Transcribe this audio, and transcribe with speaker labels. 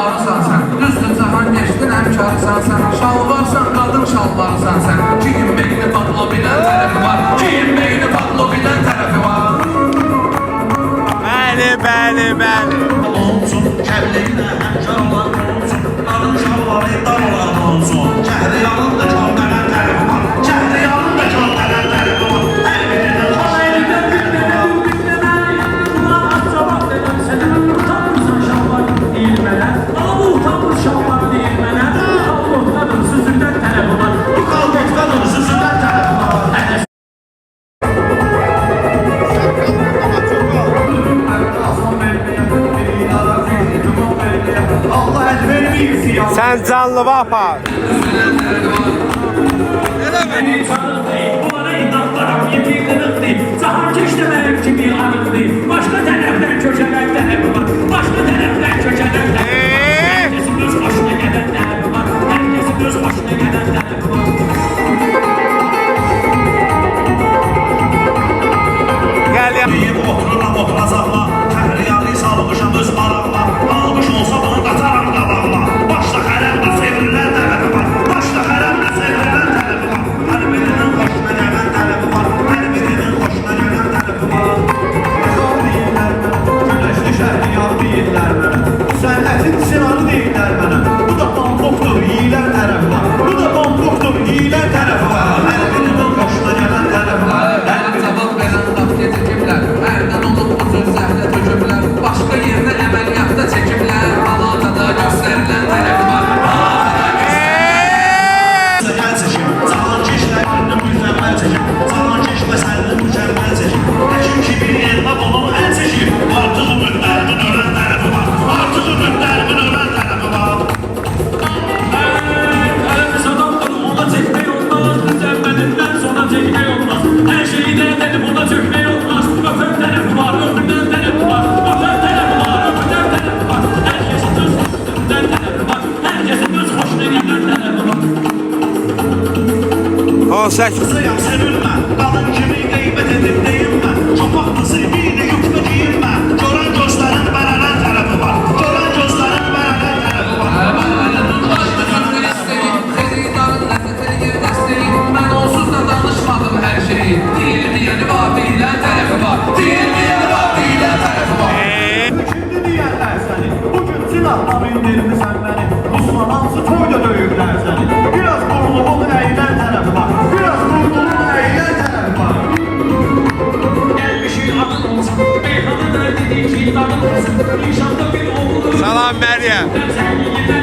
Speaker 1: şalvarısan sen. Düzdür cahan geçtin həmkarısan sen. Şalvarsan qadın şalvarısan sen. Giyinməyini patlo bilən tərəfi var. Giyinməyini patlo bilən tərəfi var.
Speaker 2: Bəli, bəli, bəli.
Speaker 3: Olsun, kəlləyinə həmkar olan olsun. Qadın şalvarı dar olan olsun. Kəhriyanın da çox dənən tərəfi var. Kəhriyanın da çox dənən tərəfi var. Hər birinin xoş
Speaker 4: Ailədən dinləmək, Quran cavab verəm sənə. Utanmırsan şalvar deyil mənə. Ama utanmır şalvar deyil mənə. Kalboktadır süzüldən tərəfi var.
Speaker 3: bu kalboktadır, süzündən tərəfi var. Allah el vermeyeyim siyah.
Speaker 2: Sən canlıva apar.
Speaker 4: Beni tanıdı, bunlara inanlarım, yemin kırıktı. Cahan keşlemeyim kimi arıktı. Başka tərəfdən köşelen tərəfi var. Başka tərəfdən köşelen tərəfi var. Herkesin öz başına gelen tərəfi var. Herkesin öz başına gelen tərəfi var.
Speaker 2: Gəl ya.
Speaker 3: Deyib otururam oturacaqla. Kəhriyanı salmışam öz maraqla. Almış olsa bunu qatarım qabaqla. Başla xərəmdə sevrilən tərəfi var. Başla xərəmdə sevrilən tərəfi var. Hər birinin xoşuna gələn tərəfi var. Hər birinin xoşuna gələn tərəfi var. Xal deyirlər mənə, güneşli şəhriyar deyirlər mənə. Sənətin sinanı deyirlər mənə. Bu da bambukdur, yiyilən tərəfi var. Bu da bambukdur, yiyilən tərəfi var. Hər birinin xoşuna gələn tərəfi var.
Speaker 1: Hər cavab verən laf gecikiblər. Hərdən olub bu söz zəhlə töküblər. Başqa yerinə əməliyyatda çəkiblər. Palatada göstərilən tərəfi var.
Speaker 3: Gəl çəkim, cahan keşlərini mükəmməl çəkim. Cahan keş məsəlini mükəmməl çəkim. Həkim kimi elmə olum əl çəkim. Artıq ümidlərimin ölən tərəfi var. Artıq ümidlərimin ölən tərəfi var.
Speaker 4: Kalemiz adamdır, ona çekmek olmaz. Düzenmelinden sonra çekmek olmaz. Her şeyi nedeni buna çökmek olmaz. Öpen tarafı var, öpülen tarafı var. Öpen tarafı var, öpülen tarafı var. Herkesin öz öpülen tarafı var. Herkesin öz hoşuna gelen tarafı var.
Speaker 2: 18.
Speaker 3: Kızıyam sevilmə, qadın kimi qeybət edib deyinmə. Çox vaxtlısı giyini yüklü giyinmə. Görən gözlərin bərələn tərəfi var. Görən gözlərin bərələn tərəfi var.
Speaker 1: Mən onsuz da danışmadım hər şeyi. Deyilməyəni var, deyilən tərəfi var. Deyilməyəni var, deyilən tərəfi var.
Speaker 3: Şimdi deyərlər səni, bugün silahla indirmisən məni. Ruslan hansı toyda döyürlər səni. Biraz burnumun əylən tərəfi var. Biraz burnumun əylən tərəfi var.
Speaker 4: Gelmişin adın olsun. Beyhanı da dedi ki, adın olsun. İnşallah bir oğlu.
Speaker 2: Salam Məryəm.
Speaker 4: Sen yine